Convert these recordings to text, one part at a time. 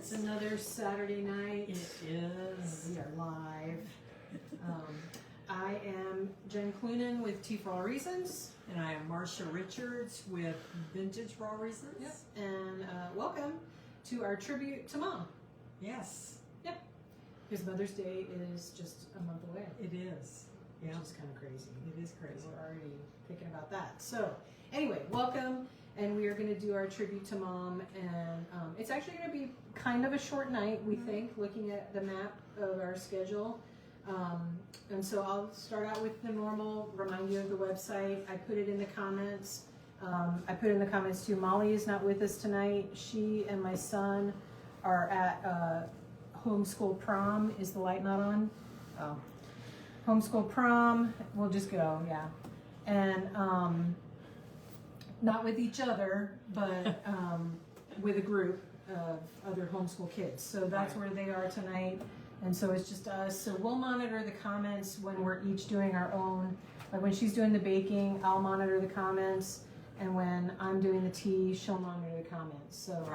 It's another Saturday night. It is. We are live. I am Jen Clunan with TFAR Reasons. And I am Marcia Richards with Vintage Raw Reasons. Yep. And welcome to our tribute to Mom. Yes. Yep. Because Mother's Day is just a month away. It is. Yeah. Which is kind of crazy. It is crazy. We're already thinking about that. So, anyway, welcome. And we are going to do our tribute to Mom. And it's actually going to be kind of a short night, we think, looking at the map of our schedule. And so I'll start out with the normal, remind you of the website. I put it in the comments. I put in the comments too, Molly is not with us tonight. She and my son are at homeschool prom. Is the light not on? Oh. Homeschool prom. We'll just go, yeah. And not with each other, but with a group of other homeschool kids. So that's where they are tonight. And so it's just us. So we'll monitor the comments when we're each doing our own. Like when she's doing the baking, I'll monitor the comments. And when I'm doing the tea, she'll monitor the comments. So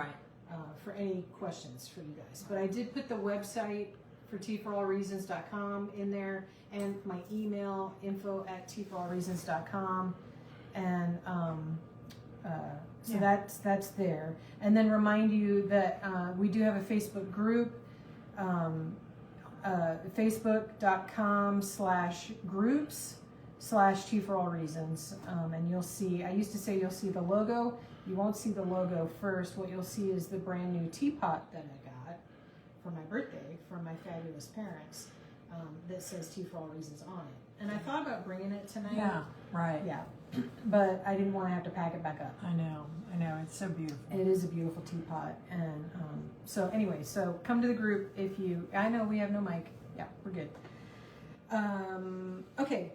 for any questions for you guys. But I did put the website for tforallreasons.com in there, and my email, info@tforallreasons.com. And so that's there. And then remind you that we do have a Facebook group. Facebook.com/groups/T4All-Reasons, and you'll see, I used to say you'll see the logo. You won't see the logo first. What you'll see is the brand new teapot that I got for my birthday from my fabulous parents that says T4All-Reasons on it. And I thought about bringing it tonight. Yeah, right. Yeah, but I didn't want to have to pack it back up. I know, it's so beautiful. It is a beautiful teapot. And so anyway, so come to the group if you, I know we have no mic. Yeah, we're good. Okay.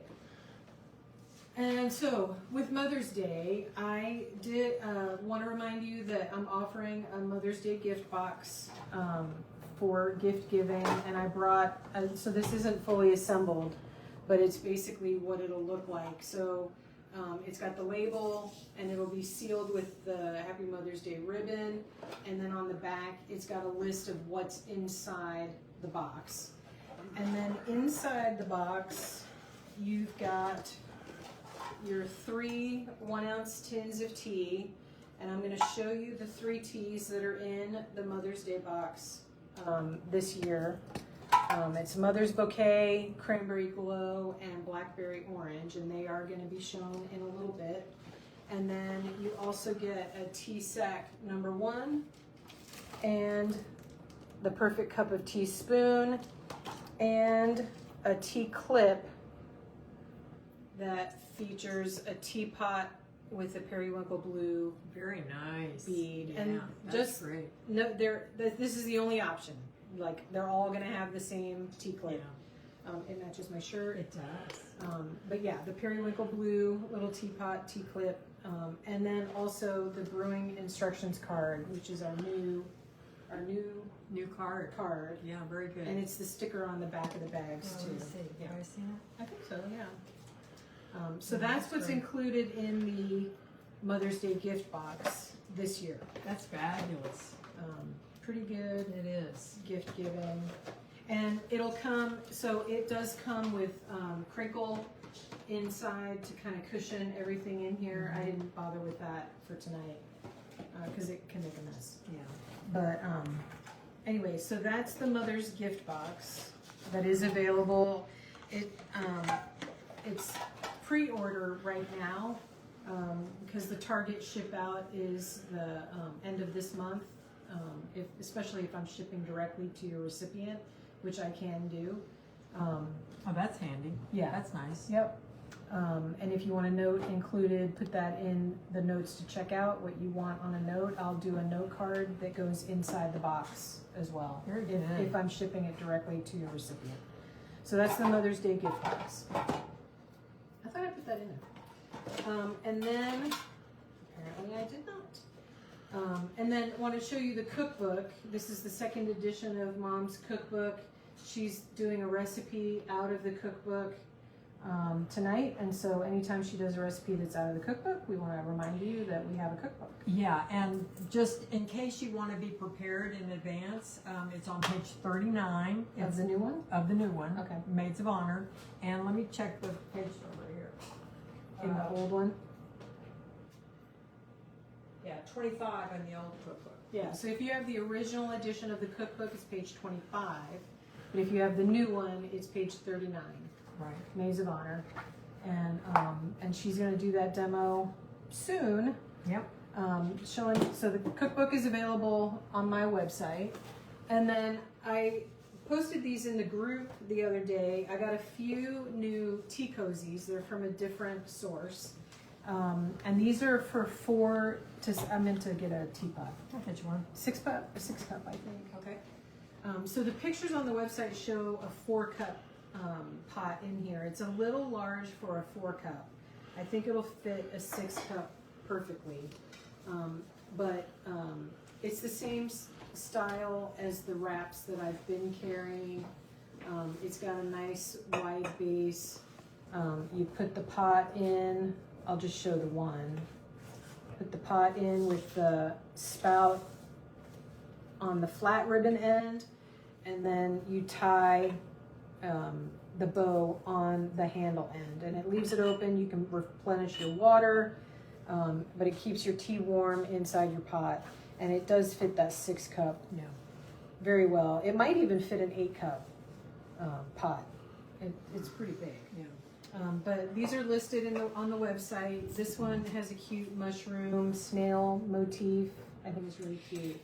And so with Mother's Day, I did want to remind you that I'm offering a Mother's Day gift box for gift giving. And I brought, so this isn't fully assembled, but it's basically what it'll look like. So it's got the label, and it'll be sealed with the Happy Mother's Day ribbon. And then on the back, it's got a list of what's inside the box. And then inside the box, you've got your 3 1-ounce tins of tea. And I'm going to show you the 3 teas that are in the Mother's Day box this year. It's Mother's Bouquet, Cranberry Glow, and Blackberry Orange, and they are going to be shown in a little bit. And then you also get a tea sack number 1, and the Perfect Cup of Tea spoon, and a tea clip that features a teapot with a periwinkle blue Very nice bead. Yeah, And that's just great. no, this is the only option. Like they're all going to have the same tea clip. Yeah. It matches my shirt. It does. But yeah, the periwinkle blue little teapot, tea clip, and then also the brewing instructions card, which is our new card. Yeah, very good. And it's the sticker on the back of the bags too. Let me see. Yeah. Have I seen it? I think so. Yeah. So that's what's included in the Mother's Day gift box this year. That's fabulous. Pretty good. It is. Gift giving. And it'll come, so it does come with crinkle inside to kind of cushion everything in here. I didn't bother with that for tonight because it can make a mess. Yeah. But anyway, so that's the Mother's gift box that is available. It's pre-order right now because the Target ship out is the end of this month. Especially if I'm shipping directly to your recipient, which I can do. Oh, that's handy. Yeah. That's nice. Yep. And if you want a note included, put that in the notes to check out, what you want on a note. I'll do a note card that goes inside the box as well. Very good. If I'm shipping it directly to your recipient. So that's the Mother's Day gift box. I thought I put that in there. And then, apparently I did not. And then I want to show you the cookbook. This is the 2nd edition of Mom's cookbook. She's doing a recipe out of the cookbook. tonight, and so anytime she does a recipe that's out of the cookbook, we want to remind you that we have a cookbook. Yeah, and just in case you want to be prepared in advance, it's on page 39. Of the new one? Of the new one. Okay. Maids of Honor. And let me check the page number here. In the old one? Yeah, 25 in the old cookbook. Yeah, so if you have the original edition of the cookbook, it's page 25. But if you have the new one, it's page 39. Right. Maids of Honor. And she's going to do that demo soon. Yep. So the cookbook is available on my website. And then I posted these in the group the other day. I got a few new tea cozies. They're from a different source. And these are for I meant to get a teapot. I'll get you one. Six cup, I think. Okay. So the pictures on the website show a 4-cup pot in here. It's a little large for a 4-cup. I think it'll fit a 6-cup perfectly. But it's the same style as the wraps that I've been carrying. It's got a nice wide base. You put the pot in. I'll just show the one. Put the pot in with the spout on the flat ribbon end, and then you tie the bow on the handle end, and it leaves it open. You can replenish your water, but it keeps your tea warm inside your pot, and it does fit that 6-cup very well. It might even fit an 8-cup pot. It's pretty big. Yeah. But these are listed on the website. This one has a cute mushroom snail motif. I think it's really cute.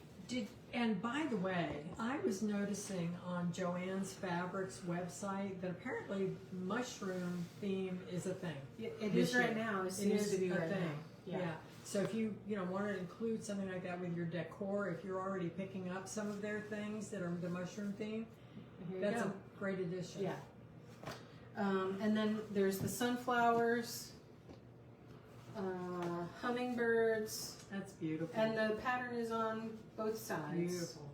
And by the way, I was noticing on Joann's Fabrics website that apparently mushroom theme is a thing. It is right now. It seems to be right now. Yeah. So if you want to include something like that with your decor, if you're already picking up some of their things that are the mushroom theme, that's a great addition. Yeah. And then there's the sunflowers, hummingbirds. That's beautiful. And the pattern is on both sides. Beautiful.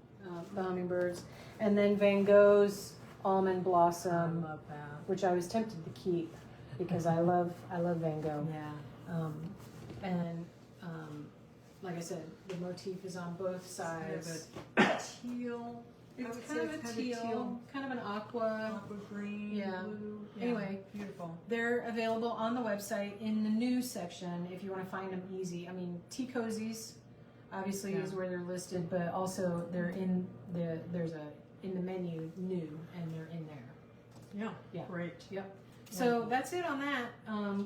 The hummingbirds. And then Van Gogh's almond blossom, I love that. which I was tempted to keep because I love Van Gogh. Yeah. Like I said, the motif is on both sides. Kind of a teal. It's kind of a teal, kind of an aqua. Aqua green, Yeah. blue. Anyway. Beautiful. They're available on the website in the news section if you want to find them easy. I mean, tea cozies obviously is where they're listed, but also they're in the menu new, and they're in there. Yeah. Great. Yep. So that's it on that.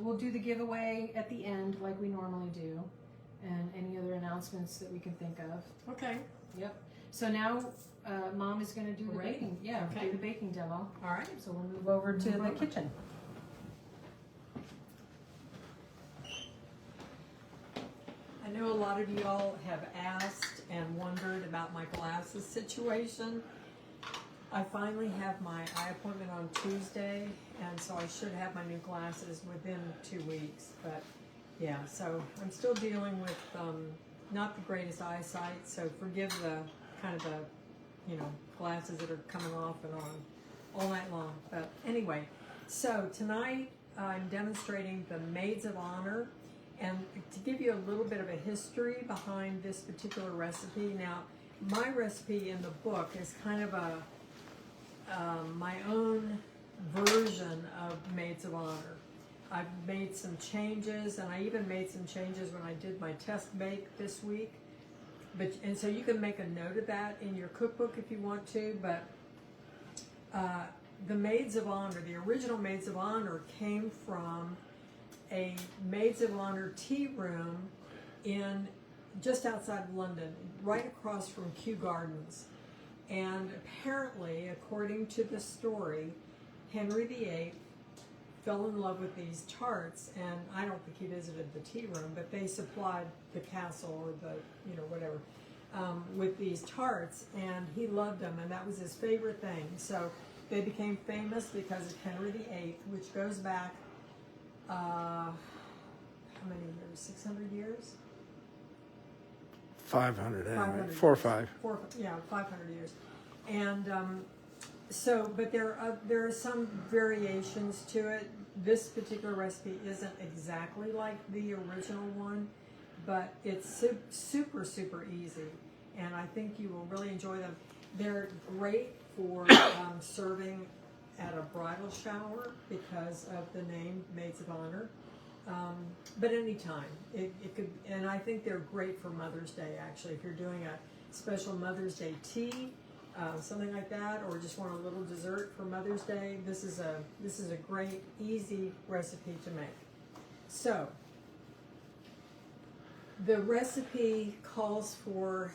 We'll do the giveaway at the end like we normally do, and any other announcements that we can think of. Okay. Yep. So now Mom is going to do the Ready? baking. Yeah, Okay. do the baking demo. All right. So we'll move over to the kitchen. I know a lot of you all have asked and wondered about my glasses situation. I finally have my eye appointment on Tuesday, and so I should have my new glasses within 2 weeks. But yeah, so I'm still dealing with not the greatest eyesight, so forgive the kind of the glasses that are coming off and on all night long. But anyway, so tonight I'm demonstrating the Maids of Honor. And to give you a little bit of a history behind this particular recipe, now my recipe in the book is kind of a my own version of Maids of Honor. I've made some changes, and I even made some changes when I did my test bake this week. And so you can make a note of that in your cookbook if you want to. But the Maids of Honor, the original Maids of Honor, came from a Maids of Honor tea room in just outside of London, right across from Kew Gardens. And apparently, according to the story, Henry VIII fell in love with these tarts, and I don't think he visited the tea room, but they supplied the castle or the, whatever, with these tarts, and he loved them, and that was his favorite thing. So they became famous because of Henry VIII, which goes back how many years? 600 years? 500 anyway. 500 4 or 5. 500 years. And But there are some variations to it. This particular recipe isn't exactly like the original one, but it's super, super easy, and I think you will really enjoy them. They're great for serving at a bridal shower because of the name Maids of Honor. But anytime, it could, and I think they're great for Mother's Day actually. If you're doing a special Mother's Day tea, something like that, or just want a little dessert for Mother's Day, this is a great, easy recipe to make. So, the recipe calls for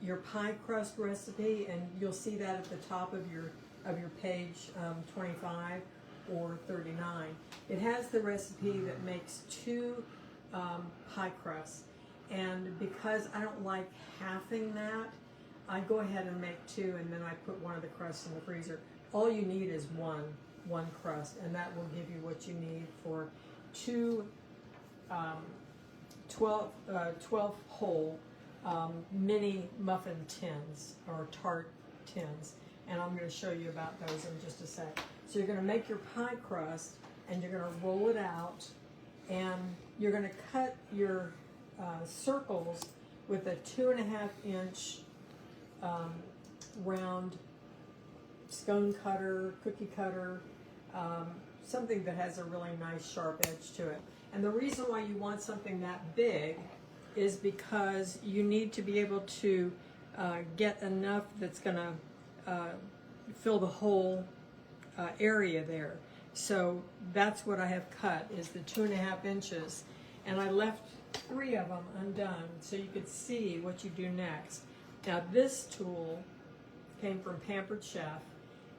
your pie crust recipe, and you'll see that at the top of your page 25 or 39. It has the recipe that makes 2 pie crusts, and because I don't like halving that, I go ahead and make 2, and then I put one of the crusts in the freezer. All you need is one crust, and that will give you what you need for 2 12 hole mini muffin tins or tart tins, and I'm going to show you about those in just a sec. So you're going to make your pie crust, and you're going to roll it out, and you're going to cut your circles with a 2.5-inch round scone cutter, cookie cutter, something that has a really nice sharp edge to it. And the reason why you want something that big is because you need to be able to get enough that's going to fill the whole area there. So that's what I have cut, is the 2.5 inches, and I left 3 of them undone so you could see what you do next. Now this tool came from Pampered Chef,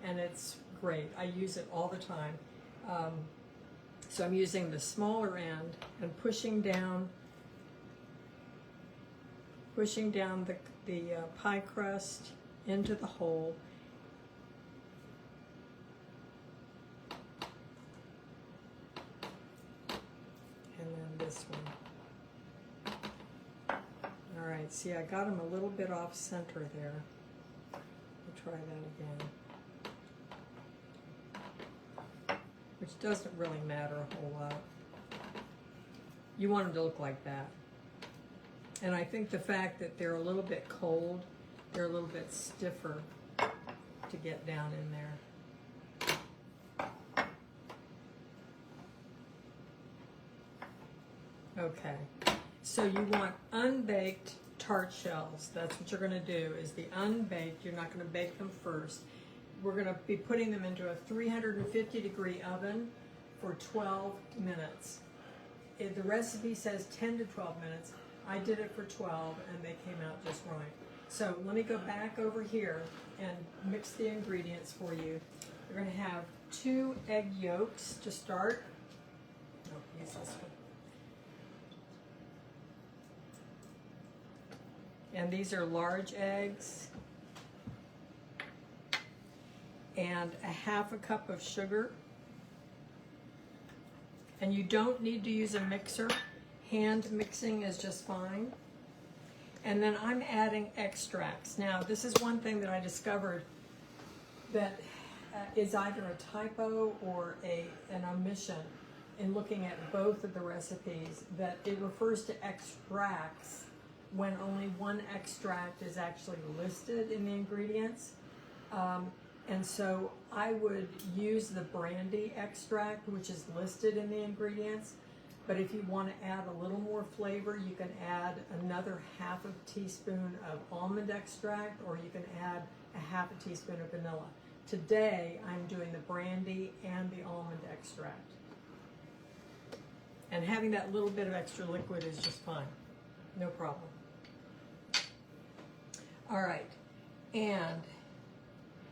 and it's great. I use it all the time. So I'm using the smaller end and pushing down the pie crust into the hole. And then this one. All right, see, I got them a little bit off center there. We'll try that again. Which doesn't really matter a whole lot. You want them to look like that. And I think the fact that they're a little bit cold, they're a little bit stiffer to get down in there. Okay, so you want unbaked tart shells. That's what you're going to do, is the unbaked. You're not going to bake them first. We're going to be putting them into a 350-degree oven for 12 minutes. The recipe says 10 to 12 minutes. I did it for 12, and they came out just right. So let me go back over here and mix the ingredients for you. You're going to have 2 egg yolks to start. Oh, use this one. And these are large eggs. And a 1/2 cup of sugar. And you don't need to use a mixer. Hand mixing is just fine. And then I'm adding extracts. Now, this is one thing that I discovered that is either a typo or an omission in looking at both of the recipes, that it refers to extracts when only one extract is actually listed in the ingredients. And so I would use the brandy extract, which is listed in the ingredients. But if you want to add a little more flavor, you can add another 1/2 teaspoon of almond extract, or you can add a 1/2 teaspoon of vanilla. Today, I'm doing the brandy and the almond extract. And having that little bit of extra liquid is just fine. No problem. All right. And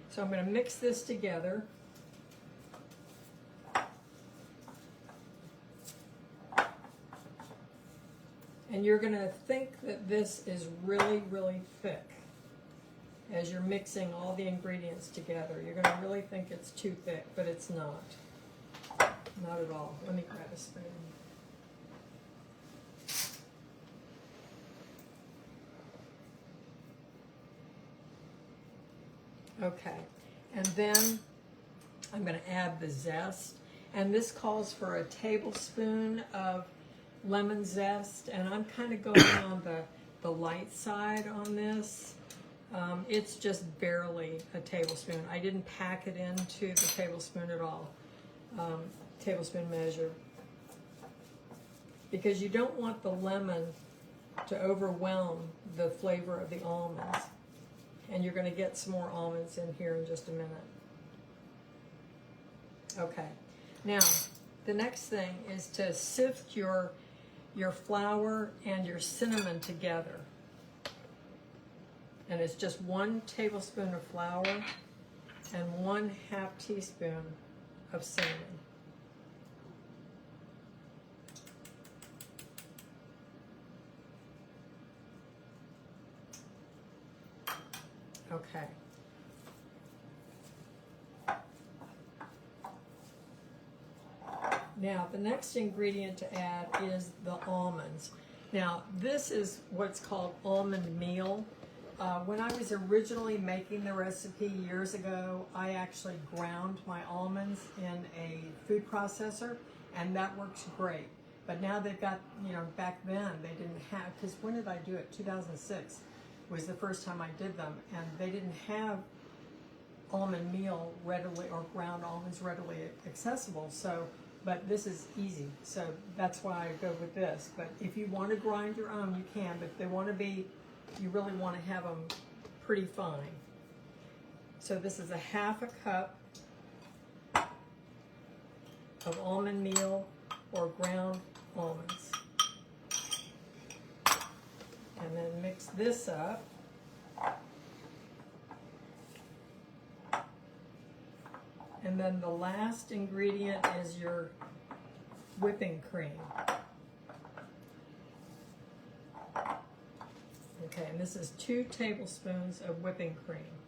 so I'm going to mix this together. And you're going to think that this is really, really thick as you're mixing all the ingredients together. You're going to really think it's too thick, but it's not. Not at all. Let me grab a spoon. Okay. And then I'm going to add the zest. And this calls for a tablespoon of lemon zest. And I'm kind of going on the light side on this. It's just barely a tablespoon. I didn't pack it into the tablespoon at all. Tablespoon measure. Because you don't want the lemon to overwhelm the flavor of the almonds. And you're going to get some more almonds in here in just a minute. Okay, now the next thing is to sift your flour and your cinnamon together. And it's just 1 tablespoon of flour and 1/2 teaspoon of cinnamon. Okay. Now, the next ingredient to add is the almonds. Now, this is what's called almond meal. When I was originally making the recipe years ago, I actually ground my almonds in a food processor, and that works great. But now they've got, back then they didn't have, because when did I do it? 2006 was the first time I did them, and they didn't have almond meal readily, or ground almonds readily accessible. So, but this is easy, so that's why I go with this. But if you want to grind your own, you can, but they want to be, you really want to have them pretty fine. So this is 1/2 cup of almond meal or ground almonds. And then mix this up. And then the last ingredient is your whipping cream. Okay, and this is 2 tablespoons of whipping cream.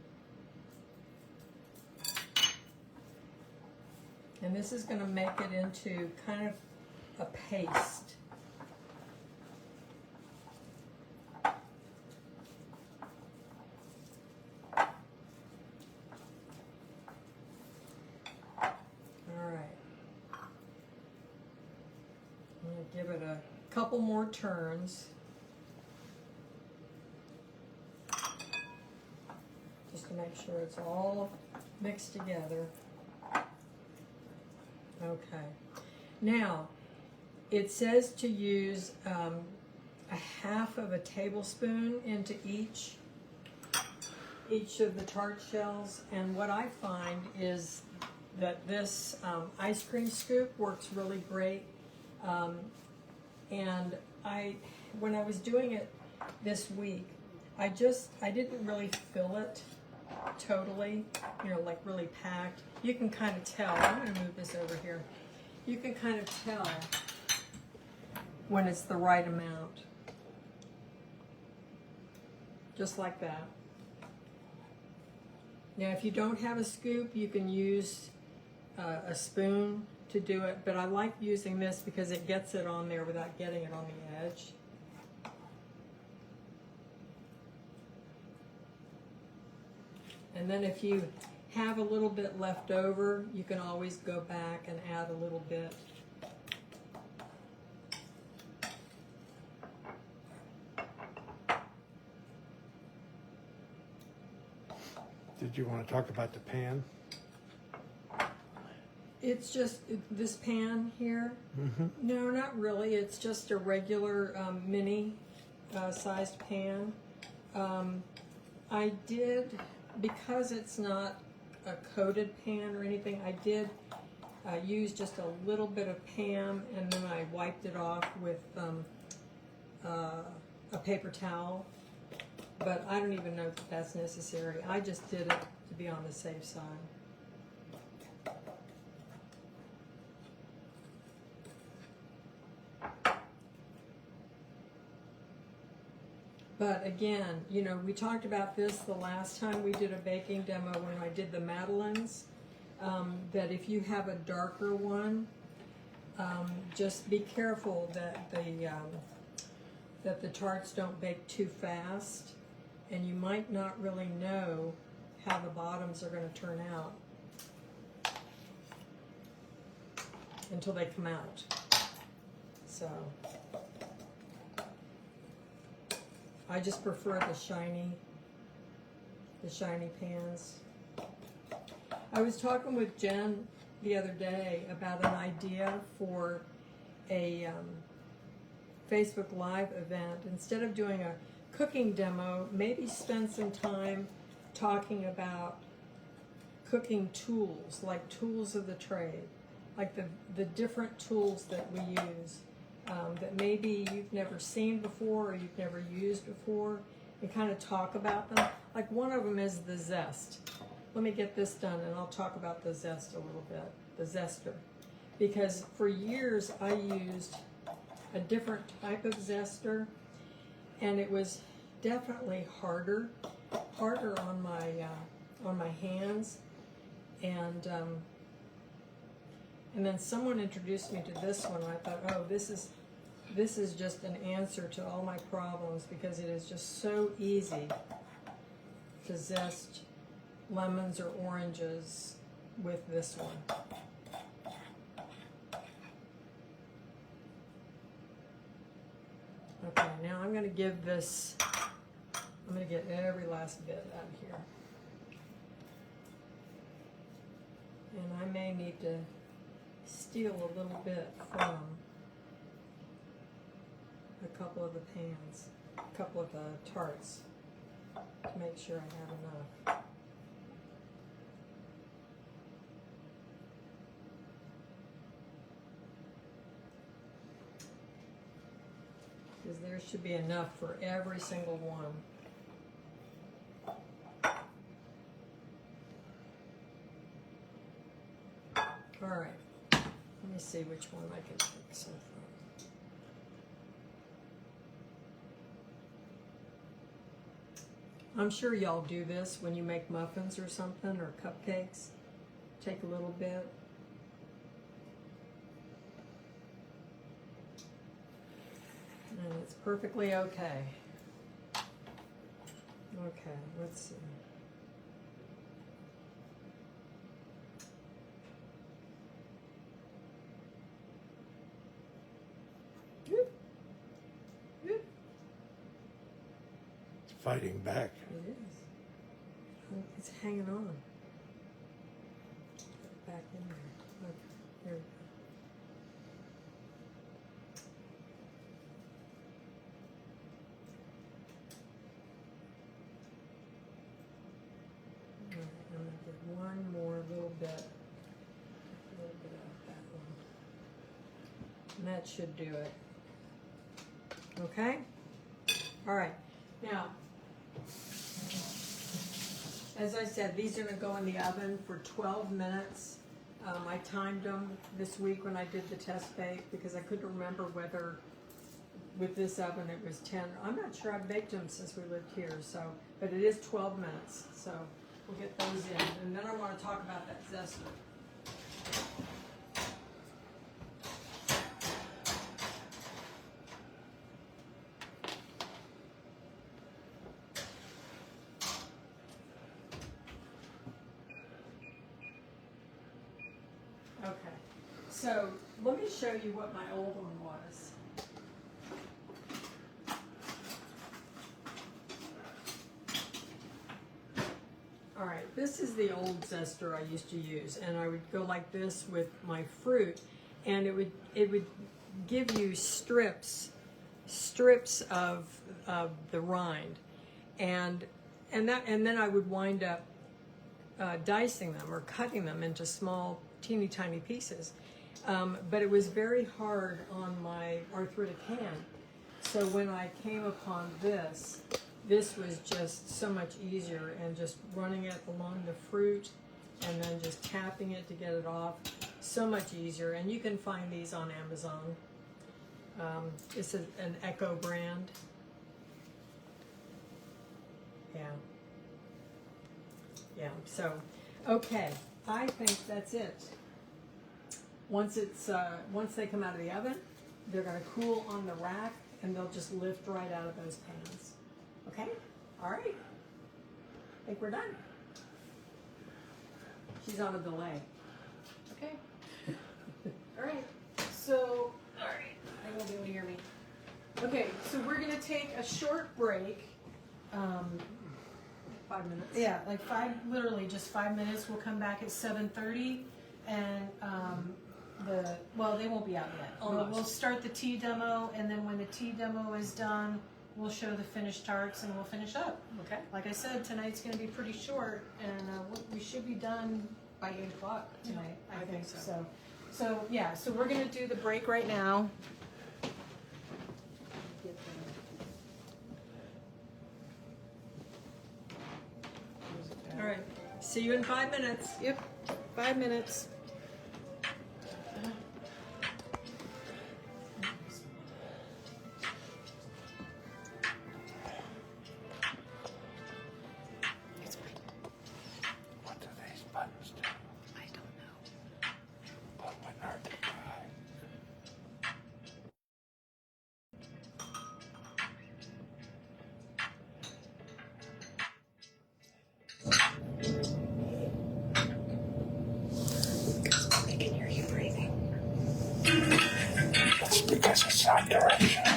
And this is going to make it into kind of a paste. Give it a couple more turns. Just to make sure it's all mixed together. Okay. Now, it says to use 1/2 tablespoon into each of the tart shells. And what I find is that this ice cream scoop works really great. And when I was doing it this week, I didn't really fill it totally, like really packed. You can kind of tell. I'm going to move this over here. You can kind of tell when it's the right amount. Just like that. Now, if you don't have a scoop, you can use a spoon to do it, but I like using this because it gets it on there without getting it on the edge. And then if you have a little bit left over, you can always go back and add a little bit. Did you want to talk about the pan? It's just this pan here. Mm-hmm. No, not really. It's just a regular mini sized pan. I did, because it's not a coated pan or anything, I did use just a little bit of Pam, and then I wiped it off with a paper towel. But I don't even know if that's necessary. I just did it to be on the safe side. But again, we talked about this the last time we did a baking demo when I did the Madeleines, that if you have a darker one, just be careful that the tarts don't bake too fast, and you might not really know how the bottoms are going to turn out until they come out. So I just prefer the shiny pans. I was talking with Jen the other day about an idea for a Facebook Live event. Instead of doing a cooking demo, maybe spend some time talking about cooking tools, like tools of the trade, like the different tools that we use that maybe you've never seen before or you've never used before, and kind of talk about them. Like one of them is the zest. Let me get this done and I'll talk about the zest a little bit, the zester. Because for years I used a different type of zester, and it was definitely harder on my hands, and then someone introduced me to this one, and I thought, oh, this is just an answer to all my problems, because it is just so easy to zest lemons or oranges with this one. Okay, now I'm going to give this, I'm going to get every last bit out of here. And I may need to steal a little bit from a couple of the pans, a couple of the tarts, to make sure I have enough. Because there should be enough for every single one. All right, let me see which one I can pick some from. I'm sure y'all do this when you make muffins or something, or cupcakes. Take a little bit. And it's perfectly okay. Okay, let's see. It's fighting back. It is. It's hanging on. Back in there. Okay, here we go. I'm going to get one more little bit of that one. And that should do it. Okay? All right. Now, as I said, these are going to go in the oven for 12 minutes. I timed them this week when I did the test bake, because I couldn't remember whether with this oven it was 10. I'm not sure. I've baked them since we lived here, so, but it is 12 minutes. So we'll get those in. And then I want to talk about that zester. Okay, so let me show you what my old one was. All right, this is the old zester I used to use, and I would go like this with my fruit, and it would give you strips of the rind, and then I would wind up dicing them or cutting them into small, teeny tiny pieces. But it was very hard on my arthritic hand. So when I came upon this was just so much easier, and just running it along the fruit and then just tapping it to get it off, so much easier. And you can find these on Amazon. This is an Echo brand. Yeah, so, okay, I think that's it. Once they come out of the oven, they're going to cool on the rack, and they'll just lift right out of those pans. Okay? All right. I think we're done. He's on a delay. Okay. All right. So, all right. I won't be able to hear me. Okay. So we're gonna take a short break. 5 minutes. Yeah, like literally just 5 minutes. We'll come back at 7:30, and they won't be out yet. Almost. We'll start the tea demo, and then when the tea demo is done, we'll show the finished tarts, and we'll finish up. Okay. Like I said, tonight's going to be pretty short, and we should be done by 8 o'clock tonight. I think so. So yeah, so we're going to do the break right now. All right. See you in 5 minutes. Yep, 5 minutes. What do these buttons do? I don't know. But when are they dry? I can hear you breathing. That's because it's not directional.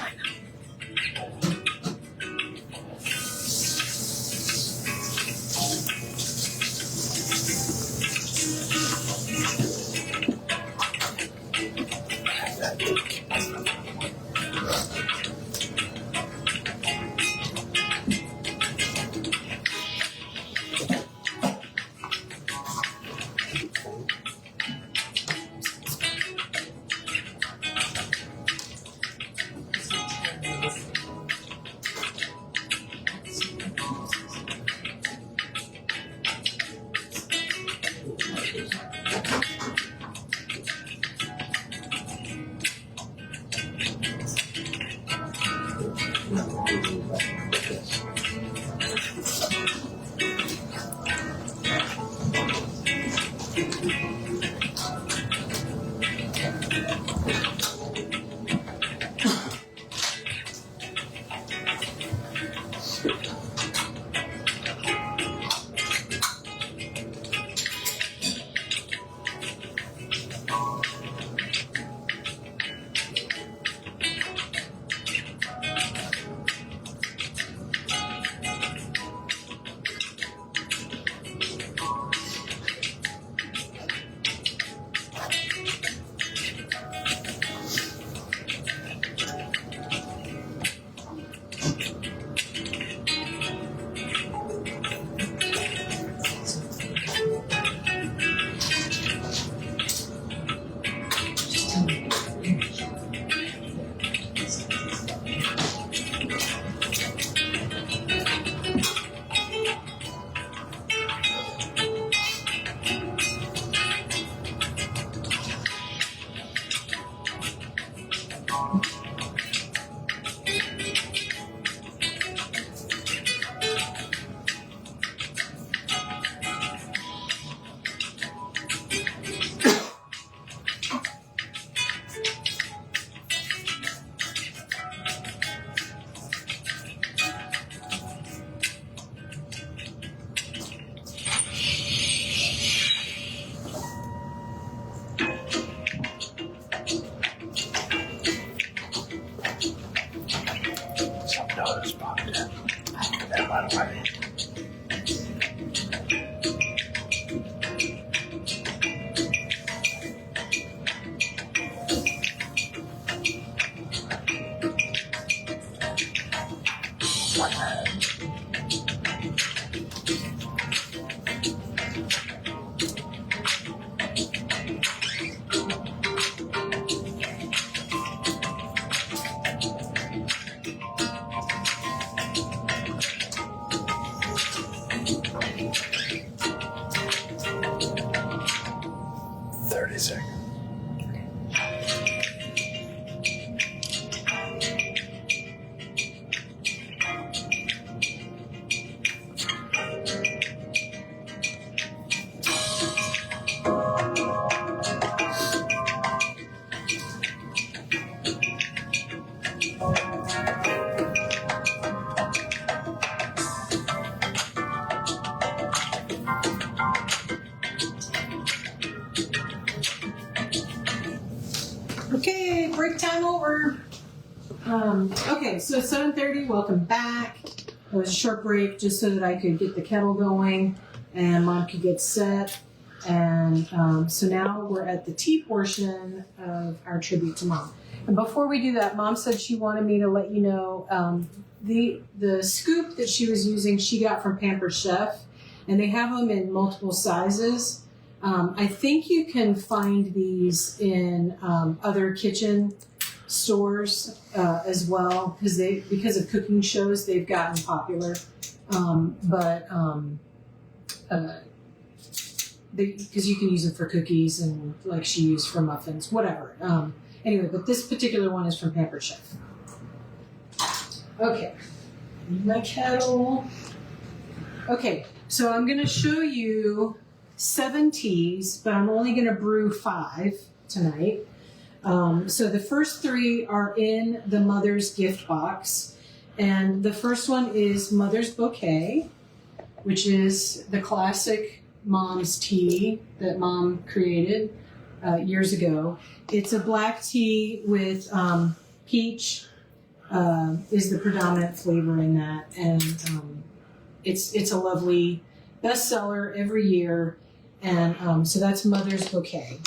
Notice box. That by the way. Okay, break time over. Okay, so 7:30, welcome back. It was a short break just so that I could get the kettle going and Mom could get set. And so now we're at the tea portion of our tribute to Mom. And before we do that, Mom said she wanted me to let you know the scoop that she was using, she got from Pampered Chef, and they have them in multiple sizes. I think you can find these in other kitchen stores as well because of cooking shows they've gotten popular. Because you can use them for cookies and like she used for muffins, whatever. Anyway, but this particular one is from Pampered Chef. Okay, my kettle. Okay, so I'm gonna show you 7 teas, but I'm only gonna brew 5 tonight. So the first 3 are in the Mother's gift box. And the first one is Mother's Bouquet, which is the classic Mom's tea that Mom created years ago. It's a black tea with peach is the predominant flavor in that. And it's a lovely bestseller every year. And so that's Mother's Bouquet.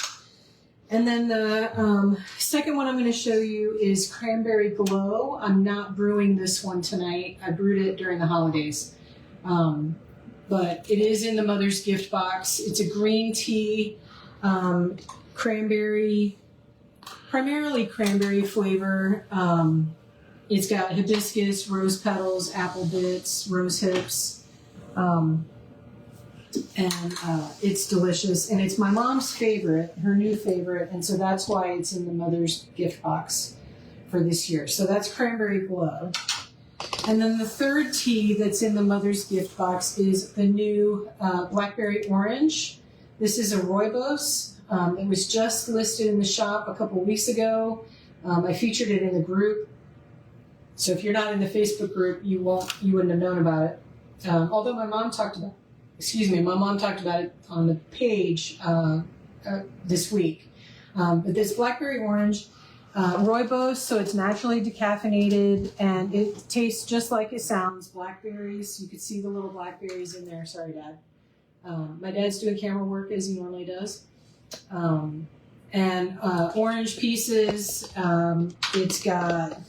And then the second one I'm going to show you is Cranberry Glow. I'm not brewing this one tonight. I brewed it during the holidays. But it is in the Mother's gift box. It's a green tea, cranberry, primarily cranberry flavor. It's got hibiscus, rose petals, apple bits, rose hips. And it's delicious, and it's my mom's favorite, her new favorite, and so that's why it's in the Mother's gift box for this year. So that's Cranberry Glow. And then the third tea that's in the Mother's gift box is the new Blackberry Orange. This is a Rooibos. It was just listed in the shop a couple weeks ago. I featured it in the group. So if you're not in the Facebook group, you wouldn't have known about it. Although my mom talked about it on the page this week. But this Blackberry Orange, Rooibos, so it's naturally decaffeinated, and it tastes just like it sounds, blackberries. You could see the little blackberries in there. Sorry, Dad. My dad's doing camera work as he normally does. And orange pieces. It's got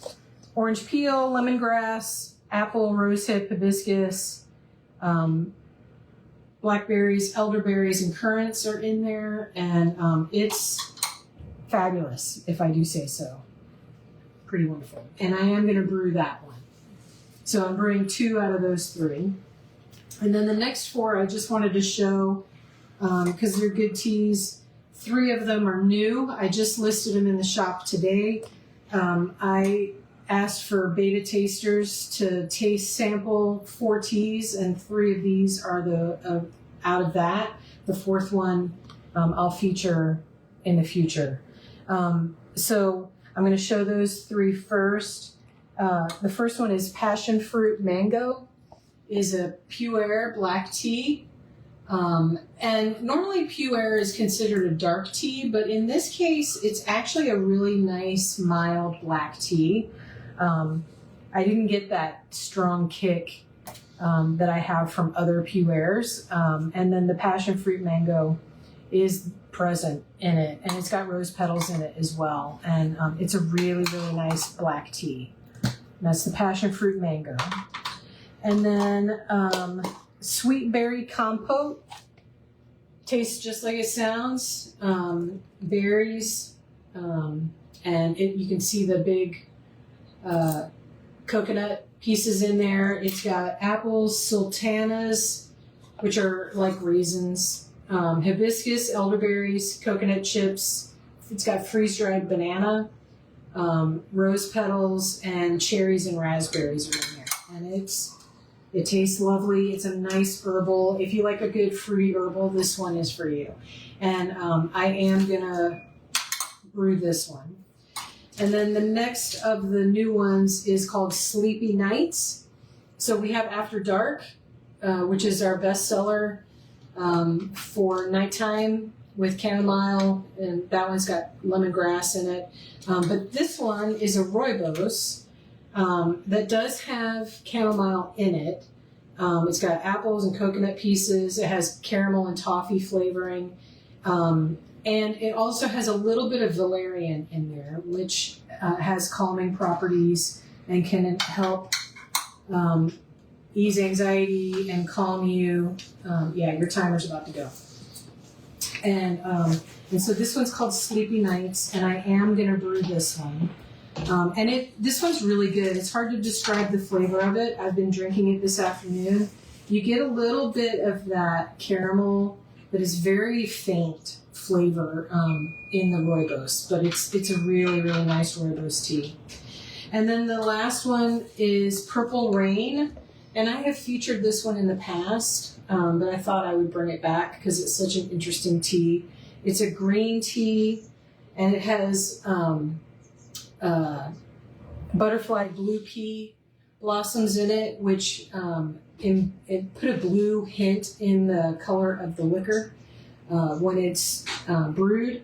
orange peel, lemongrass, apple, rosehip, hibiscus, blackberries, elderberries, and currants are in there, and it's fabulous, if I do say so. Pretty wonderful. And I am going to brew that one. So I'm brewing 2 out of those 3. And then the next 4 I just wanted to show, because they're good teas. 3 of them are new. I just listed them in the shop today. I asked for beta tasters to taste sample 4 teas, and 3 of these are the out of that. The 4th one I'll feature in the future. So I'm going to show those 3 first. The first one is Passion Fruit Mango. Is a Pu'er black tea. And normally Pu'er is considered a dark tea, but in this case it's actually a really nice mild black tea. I didn't get that strong kick that I have from other Pu'ers. And then the Passion Fruit Mango is present in it, and it's got rose petals in it as well. And it's a really, really nice black tea. And that's the Passion Fruit Mango. And then Sweet Berry Compote. Tastes just like it sounds. Berries, and you can see the big coconut pieces in there. It's got apples, sultanas, which are like raisins, hibiscus, elderberries, coconut chips. It's got freeze-dried banana, rose petals, and cherries and raspberries are in there. And it tastes lovely. It's a nice herbal. If you like a good fruity herbal, this one is for you. And I am gonna brew this one. And then the next of the new ones is called Sleepy Nights. So we have After Dark, which is our bestseller for nighttime. with chamomile, and that one's got lemongrass in it. But this one is a rooibos that does have chamomile in it. It's got apples and coconut pieces. It has caramel and toffee flavoring. And it also has a little bit of valerian in there, which has calming properties and can help ease anxiety and calm you. Yeah, your timer's about to go. And so this one's called Sleepy Nights, and I am going to brew this one. And this one's really good. It's hard to describe the flavor of it. I've been drinking it this afternoon. You get a little bit of that caramel that is very faint flavor in the rooibos, but it's a really, really nice rooibos tea. And then the last one is Purple Rain, and I have featured this one in the past, but I thought I would bring it back because it's such an interesting tea. It's a green tea, and it has butterfly blue pea blossoms in it, which it put a blue hint in the color of the liquor when it's brewed.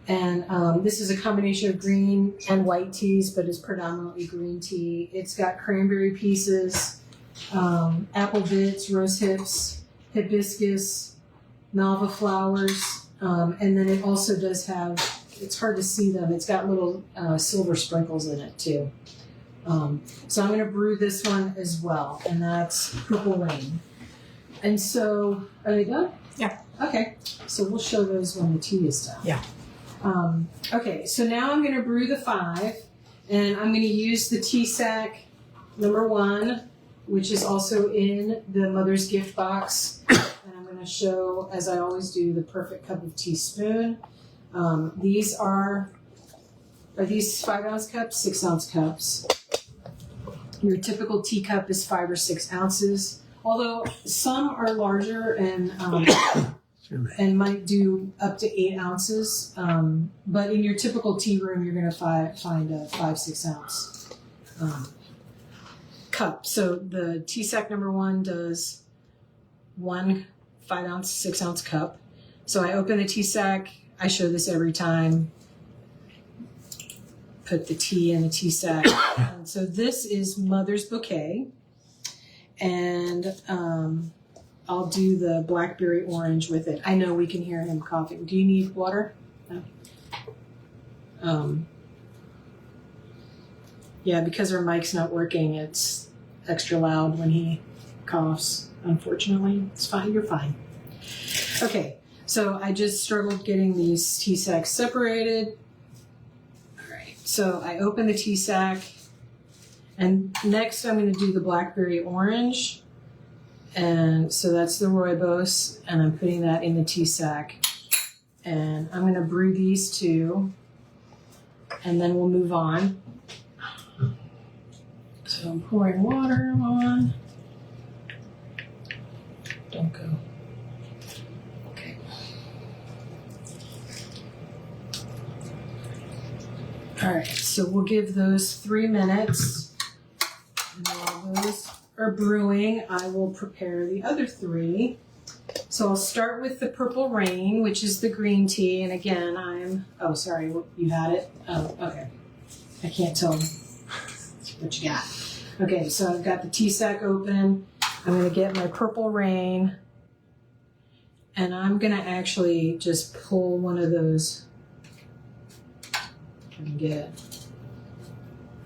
And this is a combination of green and white teas, but it's predominantly green tea. It's got cranberry pieces, apple bits, rose hips, hibiscus, malva flowers, and then it also does have, it's hard to see them, it's got little silver sprinkles in it too. So I'm going to brew this one as well, and that's Purple Rain. And so, are they done? Yeah. Okay, so we'll show those when the tea is done. Yeah. Okay, so now I'm going to brew the 5, and I'm going to use the tea sack number 1, which is also in the Mother's Gift box. And I'm going to show, as I always do, the perfect cup of tea spoon. These are these 5-ounce cups, 6-ounce cups. Your typical teacup is 5 or 6 ounces, although some are larger and might do up to 8 ounces. But in your typical tea room, you're going to find a 5-6 ounce cup. So the tea sack number 1 does 1 5-ounce, 6-ounce cup. So I open the tea sack. I show this every time. Put the tea in the tea sack. And so this is Mother's Bouquet. And I'll do the blackberry orange with it. I know we can hear him coughing. Do you need water? No? Yeah, because our mic's not working, it's extra loud when he coughs, unfortunately. It's fine, you're fine. Okay, so I just started getting these tea sacks separated. So I open the tea sack, and next I'm going to do the blackberry orange, and so that's the rooibos, and I'm putting that in the tea sack, and I'm going to brew these 2, and then we'll move on. So I'm pouring water on. Don't go. All right, so we'll give those 3 minutes. And while those are brewing, I will prepare the other 3. So I'll start with the Purple Rain, which is the green tea. And again, oh, sorry, you had it? Oh, okay. I can't tell what you got. Okay, so I've got the tea sack open. I'm going to get my Purple Rain. And I'm going to actually just pull one of those.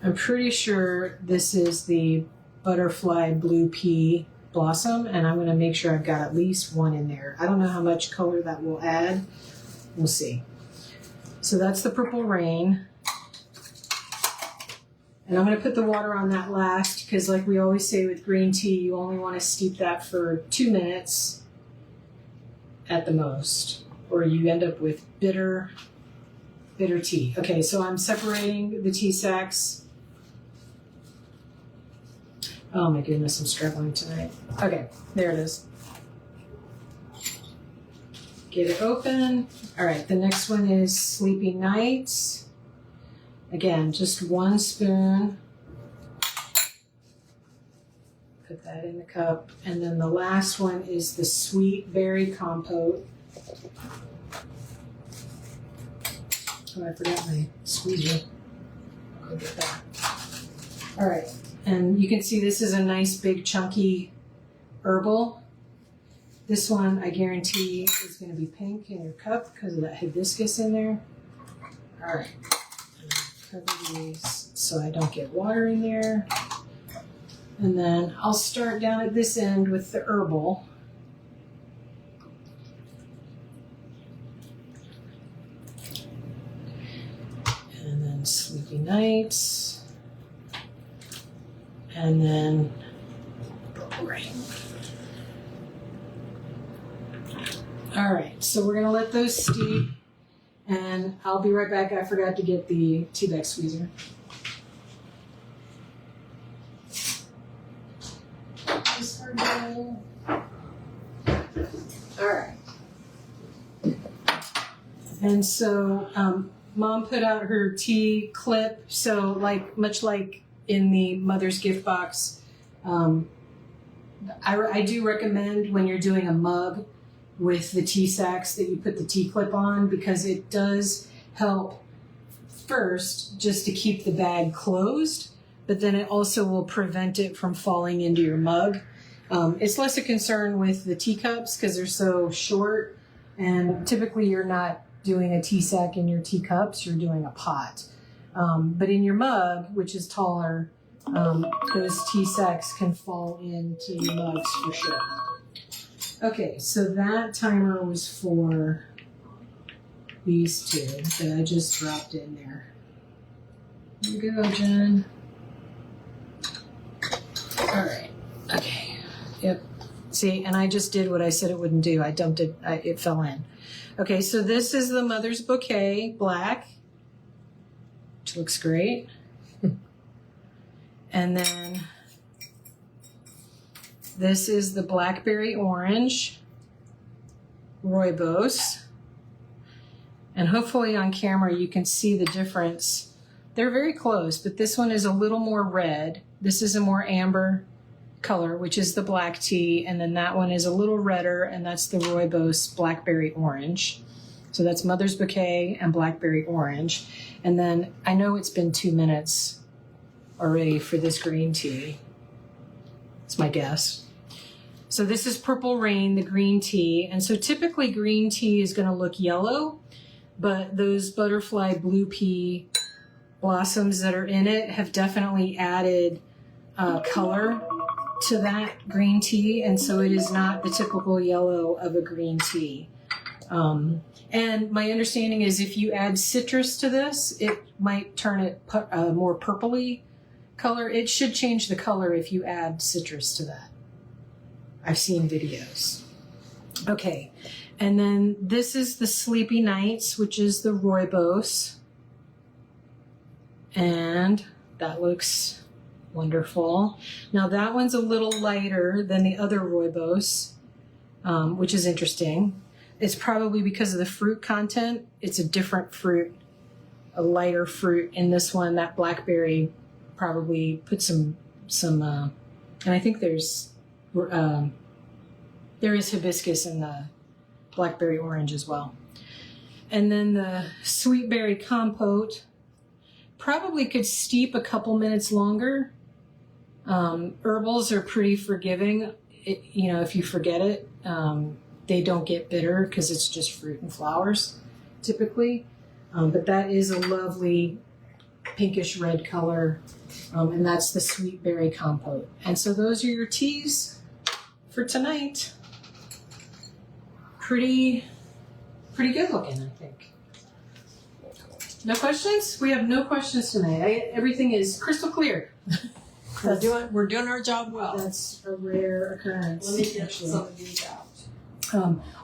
I'm pretty sure this is the butterfly blue pea blossom, and I'm going to make sure I've got at least 1 in there. I don't know how much color that will add. We'll see. So that's the Purple Rain. And I'm going to put the water on that last because, like we always say with green tea, you only want to steep that for 2 minutes at the most, or you end up with bitter tea. Okay, so I'm separating the tea sacks. Oh my goodness, I'm struggling tonight. Okay, there it is. Get it open. All right, the next one is Sleepy Nights. Again, just 1 spoon. Put that in the cup. And then the last one is the Sweet Berry Compote. Oh, I forgot my squeezer. I'll go get that. All right, and you can see this is a nice big chunky herbal. This one, I guarantee, is going to be pink in your cup because of that hibiscus in there. All right, cover these so I don't get water in there. And then I'll start down at this end with the herbal. And then Sleepy Nights. And then Purple Rain. All right, so we're gonna let those steep, and I'll be right back. I forgot to get the tea bag squeezer. All right. And so, Mom put out her tea clip. So, much like in the Mother's Gift Box, I do recommend when you're doing a mug with the tea sacks that you put the tea clip on, because it does help first just to keep the bag closed, but then it also will prevent it from falling into your mug. It's less a concern with the teacups because they're so short, and typically you're not doing a tea sack in your teacups, you're doing a pot. But in your mug, which is taller, those tea sacks can fall into your mugs for sure. Okay, so that timer was for these two that I just dropped in there. Here you go, Jen. All right, okay, yep. See, and I just did what I said it wouldn't do. I dumped it, it fell in. Okay, so this is the Mother's Bouquet Black, which looks great. And then this is the Blackberry Orange Rooibos. And hopefully on camera you can see the difference. They're very close, but this one is a little more red. This is a more amber color, which is the black tea. And then that one is a little redder, and that's the Rooibos Blackberry Orange. So that's Mother's Bouquet and Blackberry Orange. And then I know it's been 2 minutes already for this green tea. It's my guess. So this is Purple Rain, the green tea. And so typically green tea is going to look yellow, but those butterfly blue pea blossoms that are in it have definitely added color to that green tea. And so it is not the typical yellow of a green tea. And my understanding is if you add citrus to this, it might turn it more purpley color. It should change the color if you add citrus to that. I've seen videos. Okay, and then this is the Sleepy Nights, which is the Rooibos. And that looks wonderful. Now that one's a little lighter than the other Rooibos, which is interesting. It's probably because of the fruit content. It's a different fruit, a lighter fruit in this one. That blackberry probably put some, and I think there is hibiscus in the blackberry orange as well. And then the sweet berry compote probably could steep a couple minutes longer. Herbals are pretty forgiving. If you forget it, they don't get bitter because it's just fruit and flowers typically. But that is a lovely pinkish red color. And that's the sweet berry compote. And so those are your teas for tonight. Pretty good looking, I think. No questions? We have no questions tonight. Everything is crystal clear. We're doing our job well. That's a rare occurrence. Let me get some of these out.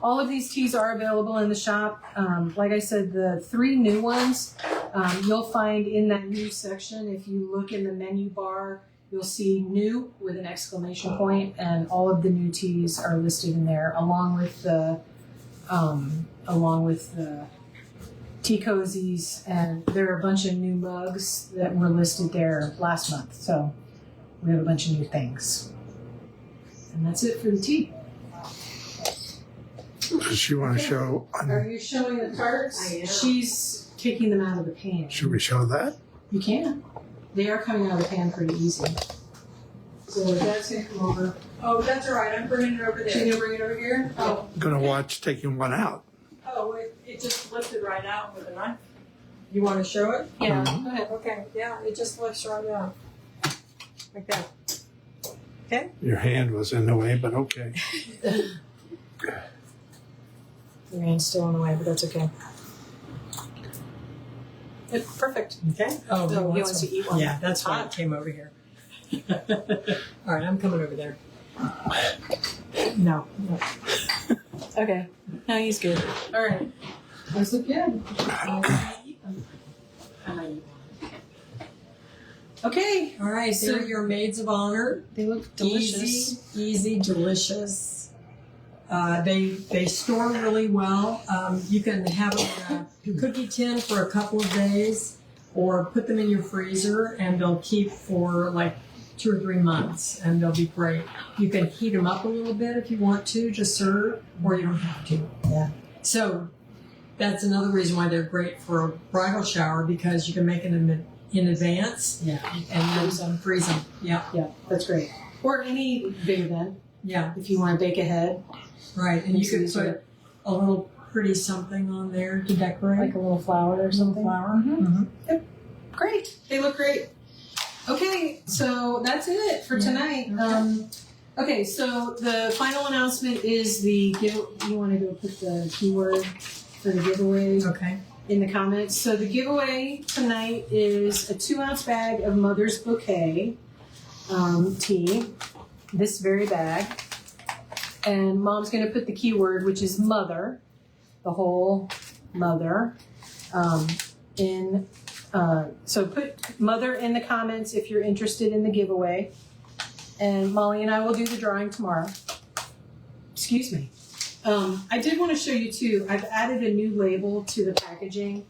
All of these teas are available in the shop. Like I said, the 3 new ones you'll find in that new section. If you look in the menu bar, you'll see new with an exclamation point, and all of the new teas are listed in there, along with the tea cozies, and there are a bunch of new mugs that were listed there last month. So we have a bunch of new things, and that's it for the tea. Does she want to show? Are you showing the carts? I am. She's taking them out of the pan. Should we show that? You can. They are coming out of the pan pretty easy. So that's gonna come over. Oh, that's all right. I'm bringing it over She's there. gonna bring it over here. Oh, Gonna watch taking one out. Oh, it just lifted right out with a knife. You want to show it? yeah. Mhm. Go ahead. Okay, yeah, it just lifts right out. Like that. Okay? Your hand was in the way, but okay. Your hand's still in the way, but that's okay. Perfect. Okay. Oh, So he wants to eat one. Yeah, that's why Hot. it came over here. All right, I'm coming over there. No. Okay. No, he's good. All right. Those look good. Okay. All right, So- they're your maids of honor. They look delicious. Easy, delicious. They store really well. You can have them in a cookie tin for a couple of days, or put them in your freezer, and they'll keep for like 2 or 3 months, and they'll be great. You can heat them up a little bit if you want to serve, or you don't have to. Yeah. So that's another reason why they're great for a bridal shower, because you can make them in advance Yeah. and then freeze them. Yeah, Yeah. That's great. Or any big event, yeah, if you want to bake ahead, right. And you Makes it can easier. put a little pretty something on there to decorate. like a little flower or something. flower. Mhm. Mhm. Great. They look great. Okay, so that's it for tonight. Okay. Okay, so the final announcement is you want to go put the keyword for the giveaway Okay. in the comments. So the giveaway tonight is a 2-ounce bag of Mother's Bouquet tea, this very bag. And Mom's going to put the keyword, which is mother, the whole mother, in. So put mother in the comments if you're interested in the giveaway. And Molly and I will do the drawing tomorrow. Excuse me. I did want to show you too, I've added a new label to the packaging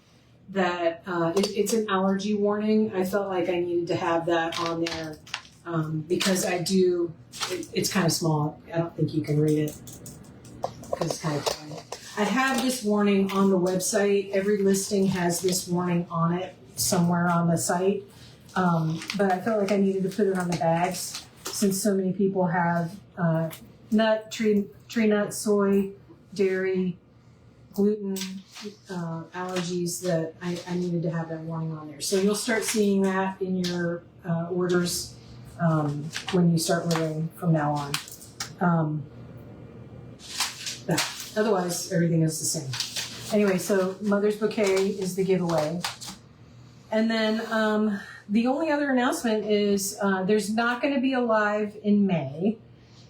that it's an allergy warning. I felt like I needed to have that on there because it's kind of small. I don't think you can read it because it's kind of tiny. I have this warning on the website. Every listing has this warning on it somewhere on the site. But I felt like I needed to put it on the bags since so many people have nut, tree nut, soy, dairy, gluten allergies that I needed to have that warning on there. So you'll start seeing that in your orders when you start ordering from now on. Otherwise, everything is the same. Anyway, so Mother's Bouquet is the giveaway. And then the only other announcement is there's not going to be a live in May.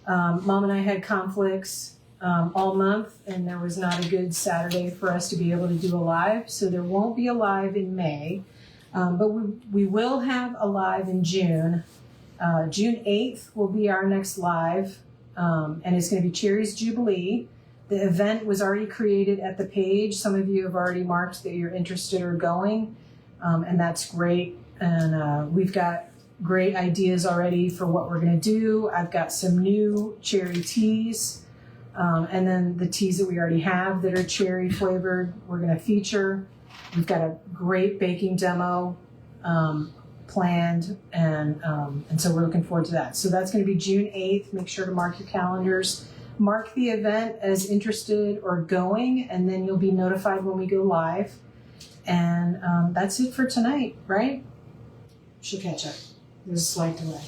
Mom and I had conflicts all month, and there was not a good Saturday for us to be able to do a live, so there won't be a live in May. But we will have a live in June. June 8th will be our next live, and it's going to be Cherry's Jubilee. The event was already created at the page. Some of you have already marked that you're interested or going, and that's great. And we've got great ideas already for what we're going to do. I've got some new cherry teas, and then the teas that we already have that are cherry flavored, we're going to feature. We've got a great baking demo planned, and so we're looking forward to that. So that's going to be June 8th. Make sure to mark your calendars. Mark the event as interested or going, and then you'll be notified when we go live. And that's it for tonight, right? She'll catch up. There's a slight delay.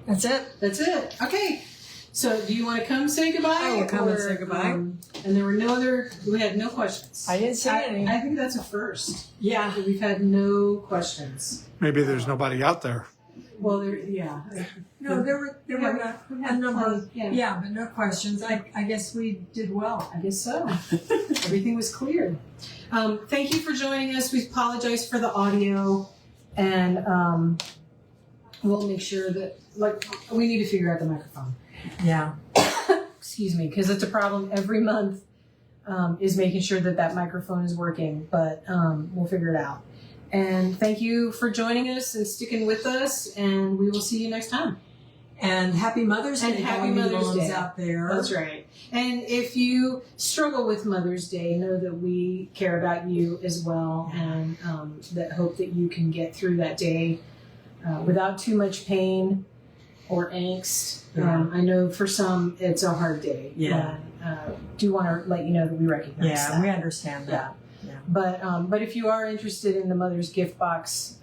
That's it. That's it. Okay. So do you want to come say goodbye? I will come and say goodbye. And we had no questions. I didn't see any. I think that's a first. Yeah. We've had no questions. Maybe there's nobody out there. Well, yeah. No, there were a number. Yeah. Yeah, but no questions. I guess we did well. I guess so. Everything was clear. Thank you for joining us. We apologize for the audio, and we'll make sure that we need to figure out the microphone. Yeah. Excuse me, because it's a problem every month. Is making sure that microphone is working, but we'll figure it out. And thank you for joining us and sticking with us, and we will see you next time. And happy Mother's Day And to happy all you Mother's moms Day. out there. That's right. And if you struggle with Mother's Day, know that we care about you as well, and that hope that you can get through that day without too much pain or angst. Yeah. I know for some it's a hard day. Yeah. And, do want to let you know that we recognize Yeah, that. we understand that. But if you are interested in the Mother's Gift Box,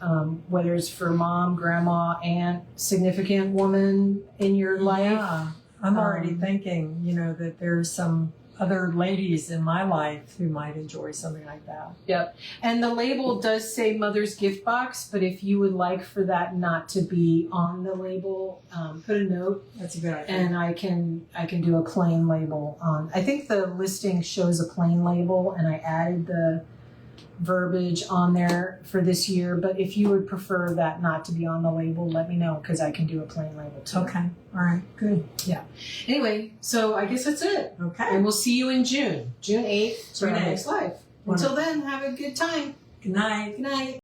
whether it's for mom, grandma, aunt, significant woman in your life, Yeah, I'm already thinking, that there's some other ladies in my life who might enjoy something like that. Yep. And the label does say Mother's Gift Box, but if you would like for that not to be on the label, put a note, That's a good idea. and I can do a plain label on. I think the listing shows a plain label, and I added the verbiage on there for this year. But if you would prefer that not to be on the label, let me know, because I can do a plain label too. Okay. All right. Good. Anyway, so I guess that's it. Okay. And we'll see you in June 8th, for our June 8th. next live. Wonderful. Until then, have a good time. Good night. Good night.